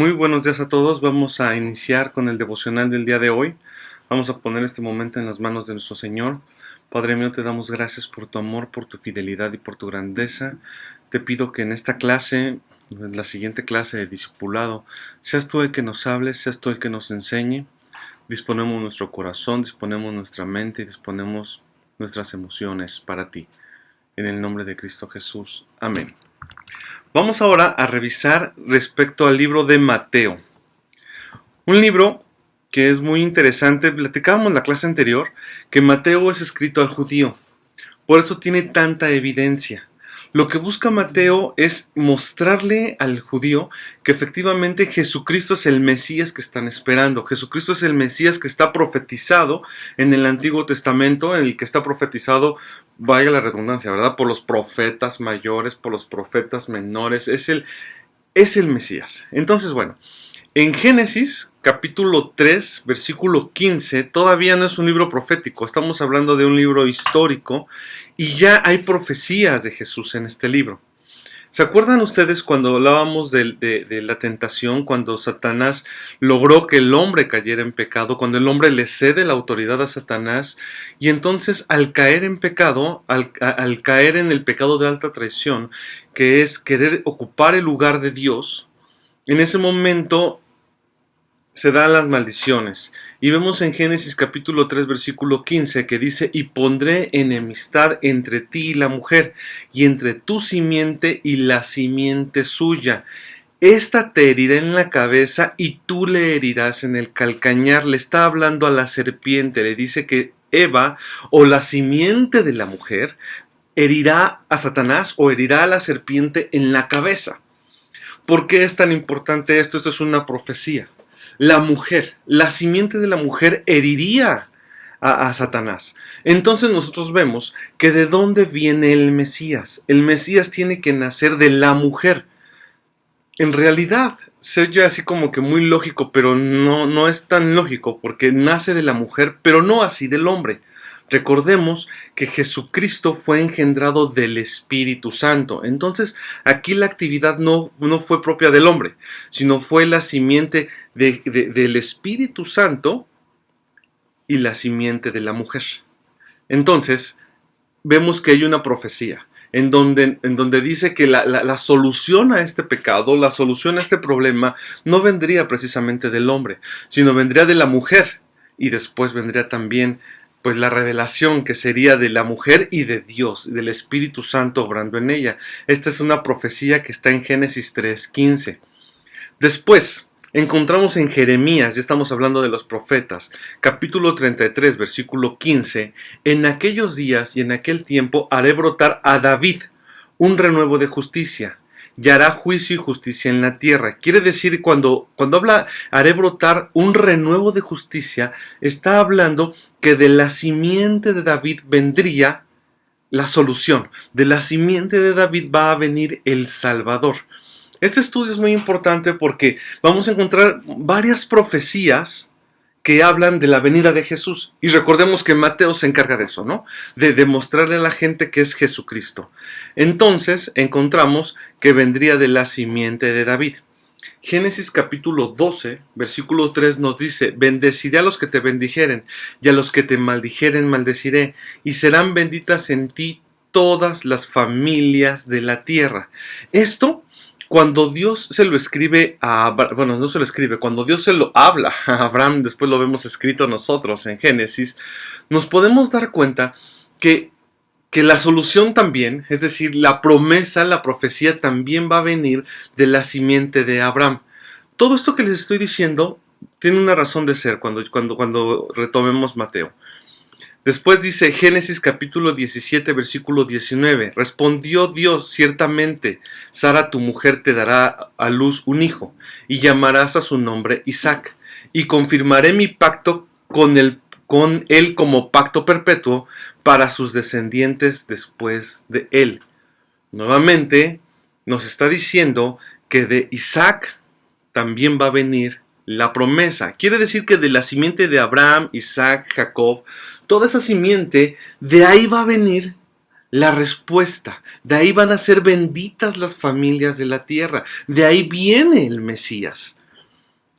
Muy buenos días a todos. Vamos a iniciar con el devocional del día de hoy. Vamos a poner este momento en las manos de nuestro Señor. Padre mío, te damos gracias por tu amor, por tu fidelidad y por tu grandeza. Te pido que en esta clase, en la siguiente clase de discipulado, seas tú el que nos hables, seas tú el que nos enseñe. Disponemos nuestro corazón, disponemos nuestra mente y disponemos nuestras emociones para ti. En el nombre de Cristo Jesús. Amén. Vamos ahora a revisar respecto al libro de Mateo. Un libro que es muy interesante. Platicábamos en la clase anterior que Mateo es escrito al judío. Por eso tiene tanta evidencia. Lo que busca Mateo es mostrarle al judío que efectivamente Jesucristo es el Mesías que están esperando. Jesucristo es el Mesías que está profetizado en el Antiguo Testamento, en el que está profetizado, vaya la redundancia, ¿verdad? Por los profetas mayores, por los profetas menores. Es el Mesías. Entonces, bueno, en Génesis, capítulo 3, versículo 15, todavía no es un libro profético, estamos hablando de un libro histórico y ya hay profecías de Jesús en este libro. ¿Se acuerdan ustedes cuando hablábamos de la tentación, cuando Satanás logró que el hombre cayera en pecado, cuando el hombre le cede la autoridad a Satanás y entonces al caer en pecado, al caer en el pecado de alta traición, que es querer ocupar el lugar de Dios, en ese momento se dan las maldiciones. Y vemos en Génesis capítulo 3 versículo 15 que dice: y pondré enemistad entre ti y la mujer, y entre tu simiente y la simiente suya. Esta te herirá en la cabeza y tú le herirás en el calcañar. Le está hablando a la serpiente, le dice que Eva, o la simiente de la mujer, herirá a Satanás o herirá a la serpiente en la cabeza. ¿Por qué es tan importante esto? Esto es una profecía. La mujer, la simiente de la mujer heriría a Satanás. Entonces nosotros vemos que de dónde viene el Mesías. El Mesías tiene que nacer de la mujer. En realidad se oye así como que muy lógico, pero no es tan lógico, porque nace de la mujer, pero no así del hombre. Recordemos que Jesucristo fue engendrado del Espíritu Santo. Entonces, aquí la actividad no fue propia del hombre, sino fue la simiente del Espíritu Santo y la simiente de la mujer. Entonces, vemos que hay una profecía en donde dice que la solución a este pecado, la solución a este problema, no vendría precisamente del hombre, sino vendría de la mujer. Y después vendría también pues la revelación que sería de la mujer y de Dios, del Espíritu Santo obrando en ella. Esta es una profecía que está en Génesis 3:15. Después encontramos en Jeremías, ya estamos hablando de los profetas, capítulo 33, versículo 15, en aquellos días y en aquel tiempo haré brotar a David un renuevo de justicia, y hará juicio y justicia en la tierra. Quiere decir, cuando habla haré brotar un renuevo de justicia, está hablando que de la simiente de David vendría la solución. De la simiente de David va a venir el Salvador. Este estudio es muy importante porque vamos a encontrar varias profecías que hablan de la venida de Jesús. Y recordemos que Mateo se encarga de eso, ¿no? De demostrarle a la gente que es Jesucristo. Entonces encontramos que vendría de la simiente de David. Génesis capítulo 12, versículo 3 nos dice: bendeciré a los que te bendijeren, y a los que te maldijeren maldeciré, y serán benditas en ti todas las familias de la tierra. Esto, cuando Dios se lo escribe no se lo escribe, cuando Dios se lo habla a Abraham, después lo vemos escrito nosotros en Génesis, nos podemos dar cuenta que la solución también, es decir, la promesa, la profecía también va a venir de la simiente de Abraham. Todo esto que les estoy diciendo tiene una razón de ser cuando retomemos Mateo. Después dice Génesis capítulo 17, versículo 19. Respondió Dios: ciertamente, Sara tu mujer te dará a luz un hijo, y llamarás a su nombre Isaac, y confirmaré mi pacto con él como pacto perpetuo para sus descendientes después de él. Nuevamente nos está diciendo que de Isaac también va a venir la promesa. Quiere decir que de la simiente de Abraham, Isaac, Jacob, toda esa simiente, de ahí va a venir la respuesta. De ahí van a ser benditas las familias de la tierra. De ahí viene el Mesías.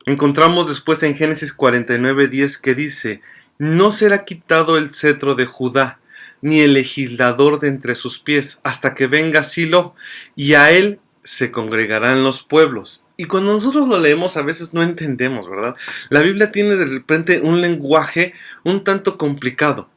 Encontramos después en Génesis 49:10 que dice: no será quitado el cetro de Judá, ni el legislador de entre sus pies, hasta que venga Silo, y a él se congregarán los pueblos. Y cuando nosotros lo leemos a veces no entendemos, ¿verdad? La Biblia tiene de repente un lenguaje un tanto complicado.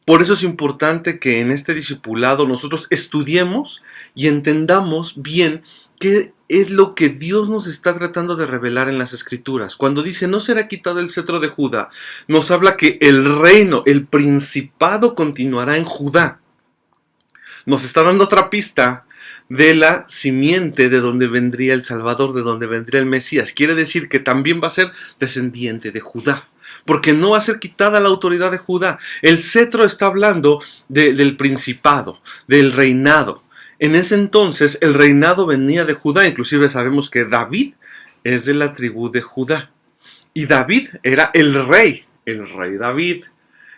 Por eso es importante que en este discipulado nosotros estudiemos y entendamos bien qué es lo que Dios nos está tratando de revelar en las Escrituras. Cuando dice no será quitado el cetro de Judá, nos habla que el reino, el principado continuará en Judá. Nos está dando otra pista de la simiente de donde vendría el Salvador, de donde vendría el Mesías. Quiere decir que también va a ser descendiente de Judá, porque no va a ser quitada la autoridad de Judá. El cetro está hablando del principado, del reinado. En ese entonces el reinado venía de Judá, inclusive sabemos que David es de la tribu de Judá. Y David era el rey David.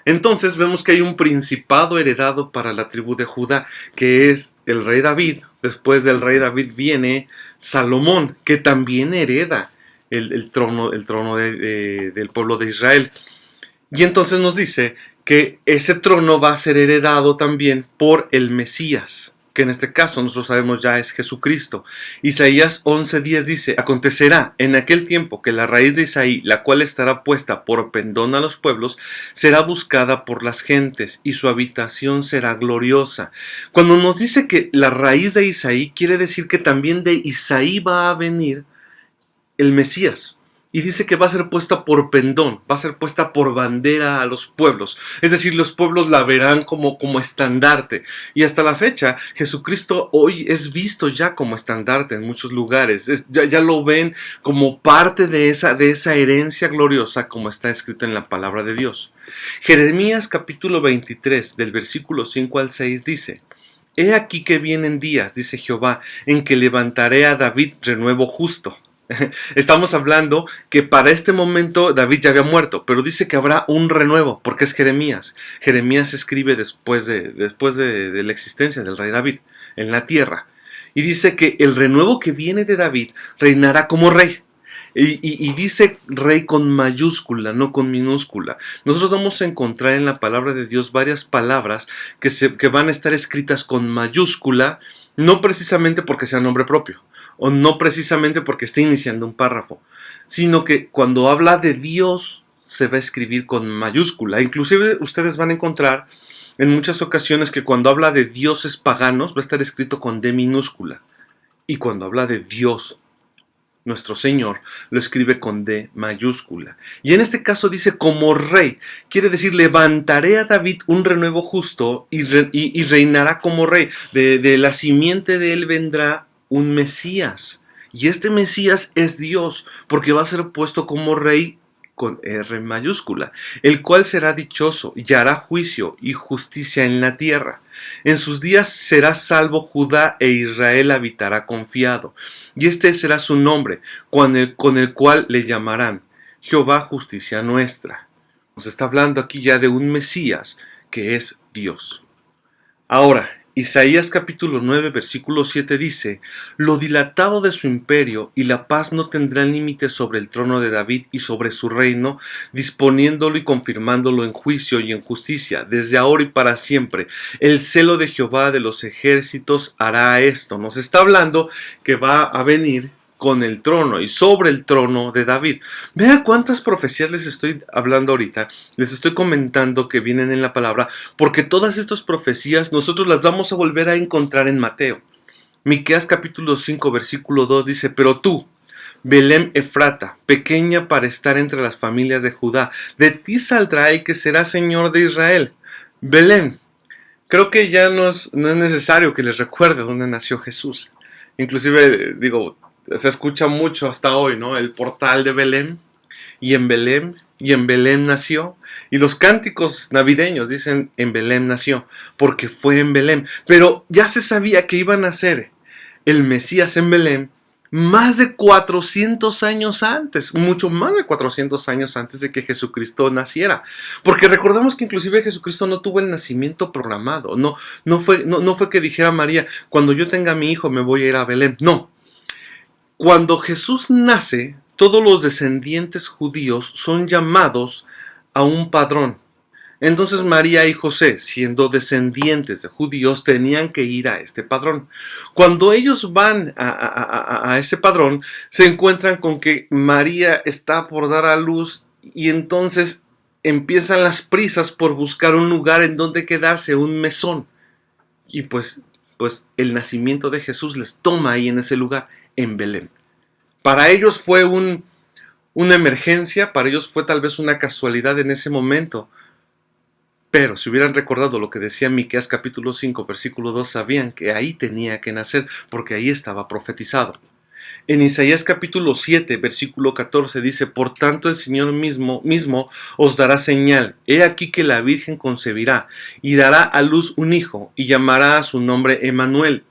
Entonces vemos que hay un principado heredado para la tribu de Judá, que es el rey David. Después del rey David viene Salomón, que también hereda el trono del pueblo de Israel. Y entonces nos dice que ese trono va a ser heredado también por el Mesías, que en este caso nosotros sabemos ya es Jesucristo. Isaías 11:10 dice: acontecerá en aquel tiempo que la raíz de Isaí, la cual estará puesta por pendón a los pueblos, será buscada por las gentes, y su habitación será gloriosa. Cuando nos dice que la raíz de Isaí, quiere decir que también de Isaí va a venir el Mesías. Y dice que va a ser puesta por pendón, va a ser puesta por bandera a los pueblos. Es decir, los pueblos la verán como estandarte. Y hasta la fecha, Jesucristo hoy es visto ya como estandarte en muchos lugares. Ya lo ven como parte de esa herencia gloriosa, como está escrito en la palabra de Dios. Jeremías capítulo 23, del versículo 5 al 6 dice: he aquí que vienen días, dice Jehová, en que levantaré a David renuevo justo. Estamos hablando que para este momento David ya había muerto, pero dice que habrá un renuevo, porque es Jeremías. Jeremías escribe después de la existencia del rey David en la tierra. Y dice que el renuevo que viene de David reinará como rey. Y dice rey con mayúscula, no con minúscula. Nosotros vamos a encontrar en la palabra de Dios varias palabras que van a estar escritas con mayúscula, no precisamente porque sea nombre propio, o no precisamente porque esté iniciando un párrafo, sino que cuando habla de Dios se va a escribir con mayúscula. Inclusive ustedes van a encontrar en muchas ocasiones que cuando habla de dioses paganos va a estar escrito con D minúscula, y cuando habla de Dios, nuestro Señor, lo escribe con D mayúscula. Y en este caso dice como rey, quiere decir levantaré a David un renuevo justo y reinará como rey. De la simiente de él vendrá un Mesías. Y este Mesías es Dios, porque va a ser puesto como rey con R mayúscula, el cual será dichoso y hará juicio y justicia en la tierra. En sus días será salvo Judá, e Israel habitará confiado. Y este será su nombre, con el cual le llamarán Jehová justicia nuestra. Nos está hablando aquí ya de un Mesías que es Dios. Ahora, Isaías capítulo 9, versículo 7 dice: lo dilatado de su imperio y la paz no tendrán límite sobre el trono de David y sobre su reino, disponiéndolo y confirmándolo en juicio y en justicia, desde ahora y para siempre. El celo de Jehová de los ejércitos hará esto. Nos está hablando que va a venir con el trono y sobre el trono de David. Vea cuántas profecías les estoy hablando ahorita, les estoy comentando que vienen en la palabra, porque todas estas profecías nosotros las vamos a volver a encontrar en Mateo. Miqueas capítulo 5 versículo 2 dice: pero tú, Belén Efrata, pequeña para estar entre las familias de Judá, de ti saldrá el que será Señor de Israel. Belén. Creo que ya no es necesario que les recuerde dónde nació Jesús. Inclusive, se escucha mucho hasta hoy, ¿no? El portal de Belén, y en Belén nació. Y los cánticos navideños dicen: en Belén nació, porque fue en Belén. Pero ya se sabía que iba a nacer el Mesías en Belén más de 400 años antes, mucho más de 400 años antes de que Jesucristo naciera. Porque recordamos que inclusive Jesucristo no tuvo el nacimiento programado. No fue que dijera María: cuando yo tenga a mi hijo me voy a ir a Belén. No. Cuando Jesús nace, todos los descendientes judíos son llamados a un padrón. Entonces María y José, siendo descendientes de judíos, tenían que ir a este padrón. Cuando ellos van a ese padrón, se encuentran con que María está por dar a luz y entonces empiezan las prisas por buscar un lugar en donde quedarse, un mesón. Y pues el nacimiento de Jesús les toma ahí en ese lugar, en Belén. Para ellos fue una emergencia, para ellos fue tal vez una casualidad en ese momento. Pero si hubieran recordado lo que decía Miqueas capítulo 5, versículo 2, sabían que ahí tenía que nacer, porque ahí estaba profetizado. En Isaías capítulo 7, versículo 14 dice, por tanto el Señor mismo os dará señal. He aquí que la Virgen concebirá y dará a luz un hijo y llamará a su nombre Emmanuel.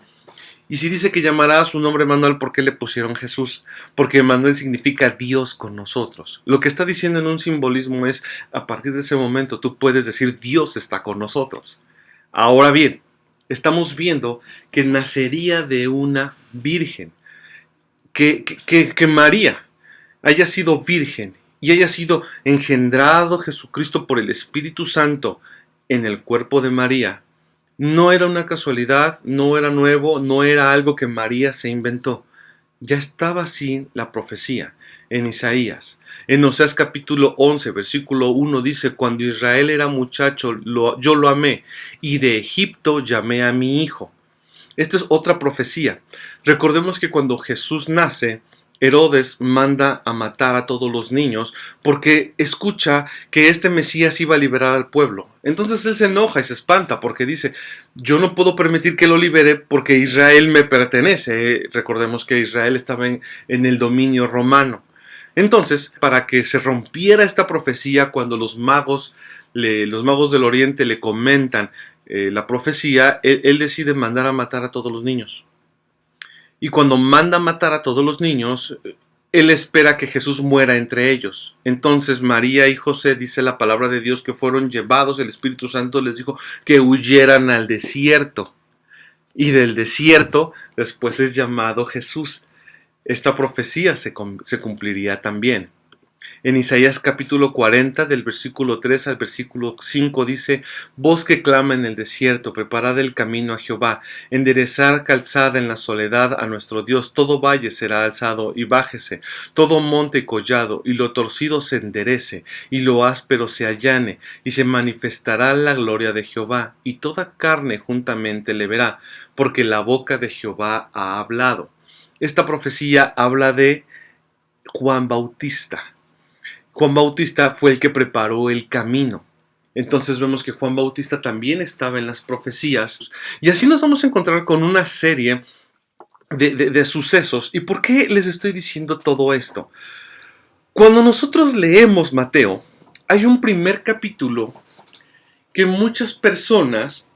Y si dice que llamará a su nombre Emmanuel, ¿por qué le pusieron Jesús? Porque Emmanuel significa Dios con nosotros. Lo que está diciendo en un simbolismo es, a partir de ese momento tú puedes decir Dios está con nosotros. Ahora bien, estamos viendo que nacería de una virgen. Que María haya sido virgen y haya sido engendrado Jesucristo por el Espíritu Santo en el cuerpo de María, no era una casualidad, no era nuevo, no era algo que María se inventó. Ya estaba así la profecía en Isaías. En Oseas capítulo 11, versículo 1 dice, cuando Israel era muchacho, yo lo amé, y de Egipto llamé a mi hijo. Esta es otra profecía. Recordemos que cuando Jesús nace, Herodes manda a matar a todos los niños porque escucha que este Mesías iba a liberar al pueblo. Entonces él se enoja y se espanta porque dice, yo no puedo permitir que lo libere porque Israel me pertenece. Recordemos que Israel estaba en el dominio romano. Entonces, para que se rompiera esta profecía, cuando los magos del Oriente le comentan la profecía, él decide mandar a matar a todos los niños. Y cuando manda a matar a todos los niños, él espera que Jesús muera entre ellos. Entonces María y José, dice la palabra de Dios, que fueron llevados, el Espíritu Santo les dijo que huyeran al desierto. Y del desierto después es llamado Jesús. Esta profecía se cumpliría también. En Isaías capítulo 40, del versículo 3 al versículo 5 dice, voz que clama en el desierto, preparad el camino a Jehová, enderezar calzada en la soledad a nuestro Dios, todo valle será alzado y bájese, todo monte y collado, y lo torcido se enderece, y lo áspero se allane, y se manifestará la gloria de Jehová, y toda carne juntamente le verá, porque la boca de Jehová ha hablado. Esta profecía habla de Juan Bautista. Juan Bautista fue el que preparó el camino. Entonces vemos que Juan Bautista también estaba en las profecías. Y así nos vamos a encontrar con una serie de sucesos. ¿Y por qué les estoy diciendo todo esto? Cuando nosotros leemos Mateo, hay un primer capítulo que muchas personas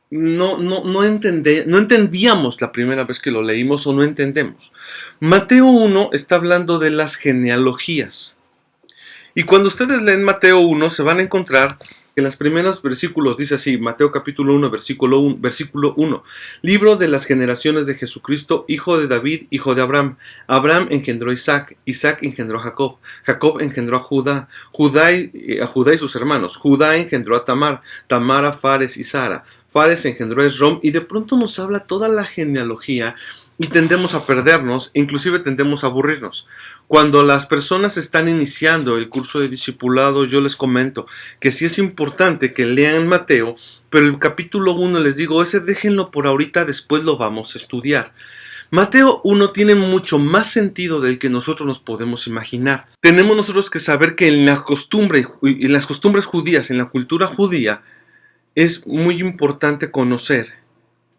no entendíamos la primera vez que lo leímos o no entendemos. Mateo 1 está hablando de las genealogías. Y cuando ustedes leen Mateo 1, se van a encontrar que en los primeros versículos dice así, Mateo capítulo 1, versículo 1, libro de las generaciones de Jesucristo, hijo de David, hijo de Abraham. Abraham engendró a Isaac, Isaac engendró a Jacob, Jacob engendró a Judá, Judá y sus hermanos, Judá engendró a Tamar, Tamar a Fares y Sara, Fares engendró a Esrom, y de pronto nos habla toda la genealogía. Y tendemos a perdernos, inclusive tendemos a aburrirnos. Cuando las personas están iniciando el curso de discipulado, yo les comento que sí es importante que lean Mateo, pero el capítulo 1 les digo, ese déjenlo por ahorita, después lo vamos a estudiar. Mateo 1 tiene mucho más sentido del que nosotros nos podemos imaginar. Tenemos nosotros que saber que en las costumbres judías, en la cultura judía, es muy importante conocer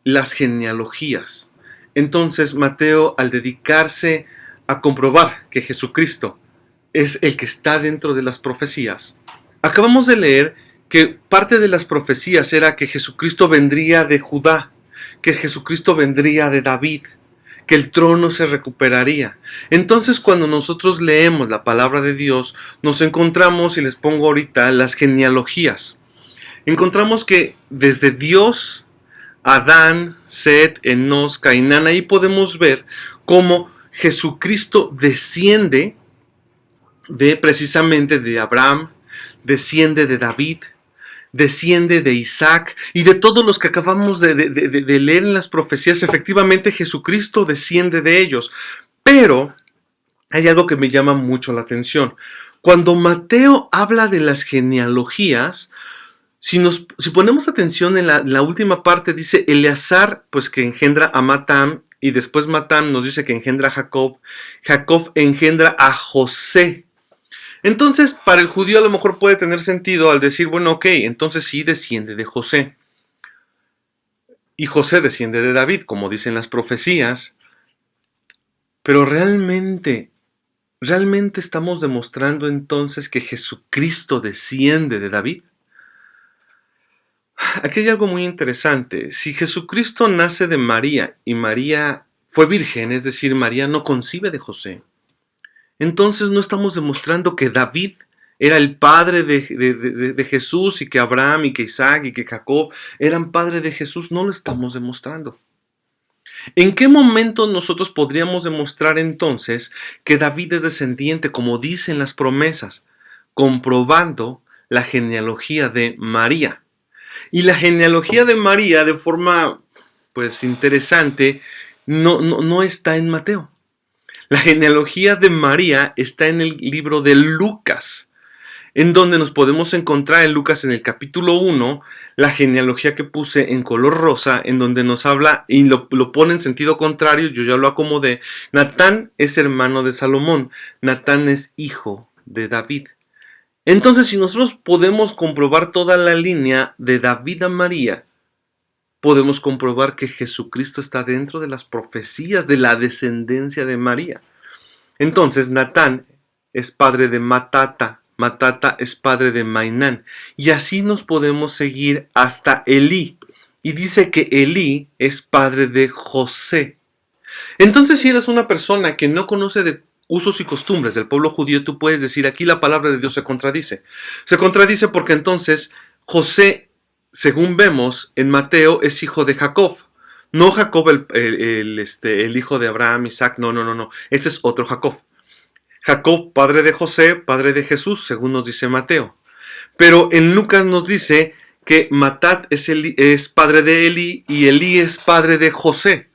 las genealogías. Entonces Mateo, al dedicarse a comprobar que Jesucristo es el que está dentro de las profecías, acabamos de leer que parte de las profecías era que Jesucristo vendría de Judá, que Jesucristo vendría de David, que el trono se recuperaría. Entonces cuando nosotros leemos la palabra de Dios, nos encontramos, y les pongo ahorita, las genealogías. Encontramos que desde Dios, Adán, Set, Enos, Cainán, ahí podemos ver cómo Jesucristo desciende ve precisamente de Abraham, desciende de David, desciende de Isaac y de todos los que acabamos de leer en las profecías. Efectivamente, Jesucristo desciende de ellos. Pero hay algo que me llama mucho la atención. Cuando Mateo habla de las genealogías, si ponemos atención en la última parte, dice Eleazar, pues que engendra a Matam, y después Matam nos dice que engendra a Jacob. Jacob engendra a José. Entonces, para el judío a lo mejor puede tener sentido al decir, bueno, ok, entonces sí desciende de José. Y José desciende de David, como dicen las profecías. Pero realmente estamos demostrando entonces que Jesucristo desciende de David. Aquí hay algo muy interesante. Si Jesucristo nace de María y María fue virgen, es decir, María no concibe de José, entonces no estamos demostrando que David era el padre de Jesús y que Abraham y que Isaac y que Jacob eran padre de Jesús. No lo estamos demostrando. ¿En qué momento nosotros podríamos demostrar entonces que David es descendiente, como dicen las promesas? Comprobando la genealogía de María. Y la genealogía de María, de forma pues interesante, no está en Mateo. La genealogía de María está en el libro de Lucas, en donde nos podemos encontrar en Lucas en el capítulo 1, la genealogía que puse en color rosa, en donde nos habla y lo pone en sentido contrario, yo ya lo acomodé. Natán es hermano de Salomón, Natán es hijo de David. Entonces, si nosotros podemos comprobar toda la línea de David a María, podemos comprobar que Jesucristo está dentro de las profecías de la descendencia de María. Entonces, Natán es padre de Matata, Matata es padre de Mainán, y así nos podemos seguir hasta Elí. Y dice que Elí es padre de José. Entonces, si eres una persona que no conoce de usos y costumbres del pueblo judío, tú puedes decir, aquí la palabra de Dios se contradice. Se contradice porque entonces José, según vemos en Mateo, es hijo de Jacob. No Jacob el hijo de Abraham, Isaac, no. Este es otro Jacob. Jacob, padre de José, padre de Jesús, según nos dice Mateo. Pero en Lucas nos dice que Matat es padre de Elí y Elí es padre de José.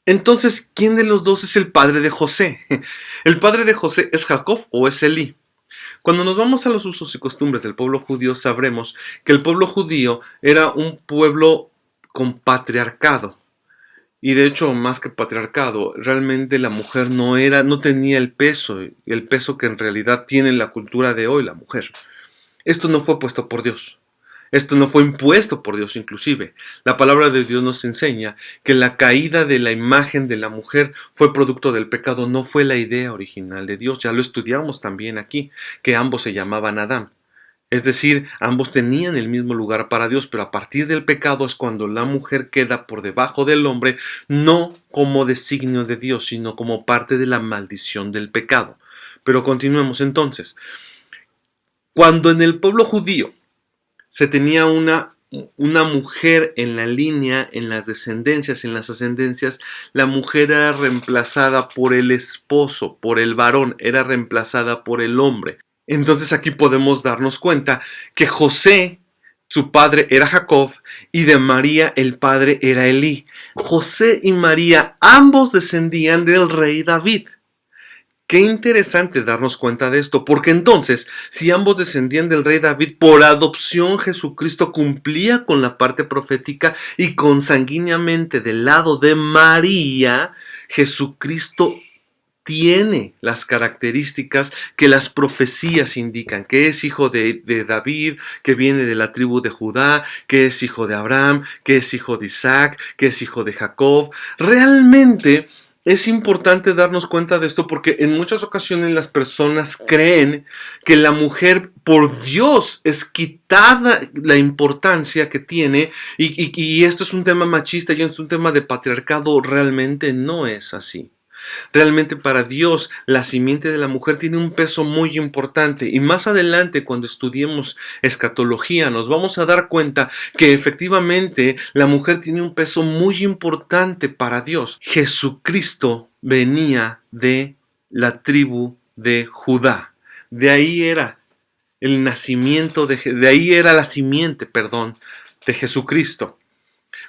Entonces, ¿quién de los dos es el padre de José? ¿El padre de José es Jacob o es Elí? Cuando nos vamos a los usos y costumbres del pueblo judío, sabremos que el pueblo judío era un pueblo con patriarcado. Y de hecho, más que patriarcado, realmente la mujer no tenía el peso que en realidad tiene la cultura de hoy la mujer. Esto no fue puesto por Dios. Esto no fue impuesto por Dios inclusive. La palabra de Dios nos enseña que la caída de la imagen de la mujer fue producto del pecado, no fue la idea original de Dios. Ya lo estudiamos también aquí, que ambos se llamaban Adán. Es decir, ambos tenían el mismo lugar para Dios, pero a partir del pecado es cuando la mujer queda por debajo del hombre, no como designio de Dios, sino como parte de la maldición del pecado. Pero continuemos entonces. Cuando en el pueblo judío se tenía una mujer en la línea, en las descendencias, en las ascendencias, la mujer era reemplazada por el esposo, por el varón, era reemplazada por el hombre. Entonces aquí podemos darnos cuenta que José, su padre era Jacob, y de María el padre era Elí. José y María ambos descendían del rey David. Qué interesante darnos cuenta de esto, porque entonces, si ambos descendían del rey David, por adopción Jesucristo cumplía con la parte profética y consanguíneamente del lado de María, Jesucristo tiene las características que las profecías indican, que es hijo de David, que viene de la tribu de Judá, que es hijo de Abraham, que es hijo de Isaac, que es hijo de Jacob. Realmente es importante darnos cuenta de esto porque en muchas ocasiones las personas creen que la mujer por Dios es quitada la importancia que tiene y esto es un tema machista y es un tema de patriarcado. Realmente no es así. Realmente para Dios la simiente de la mujer tiene un peso muy importante y más adelante cuando estudiemos escatología nos vamos a dar cuenta que efectivamente la mujer tiene un peso muy importante para Dios. Jesucristo venía de la tribu de Judá, De ahí era el nacimiento, de ahí era la simiente, perdón, de Jesucristo.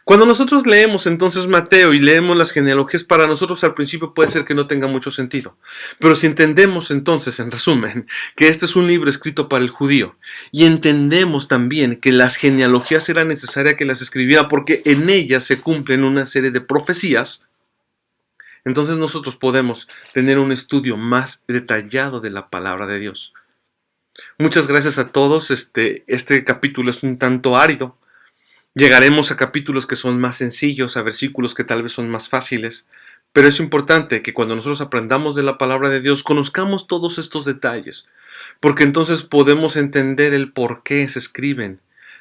Cuando nosotros leemos entonces Mateo y leemos las genealogías, para nosotros al principio puede ser que no tenga mucho sentido. Pero si entendemos entonces, en resumen, que este es un libro escrito para el judío, y entendemos también que las genealogías era necesaria que las escribiera porque en ellas se cumplen una serie de profecías, entonces nosotros podemos tener un estudio más detallado de la palabra de Dios. Muchas gracias a todos. Este capítulo es un tanto árido. Llegaremos a capítulos que son más sencillos, a versículos que tal vez son más fáciles, pero es importante que cuando nosotros aprendamos de la palabra de Dios conozcamos todos estos detalles, porque entonces podemos entender el por qué se escriben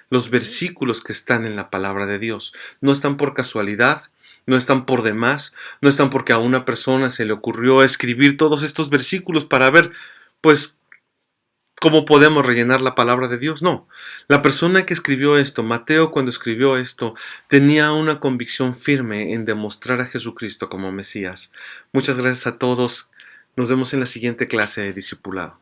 los versículos que están en la palabra de Dios. No están por casualidad, no están por demás, no están porque a una persona se le ocurrió escribir todos estos versículos para ver, pues, ¿cómo podemos rellenar la palabra de Dios? No. La persona que escribió esto, Mateo, cuando escribió esto, tenía una convicción firme en demostrar a Jesucristo como Mesías. Muchas gracias a todos. Nos vemos en la siguiente clase de discipulado.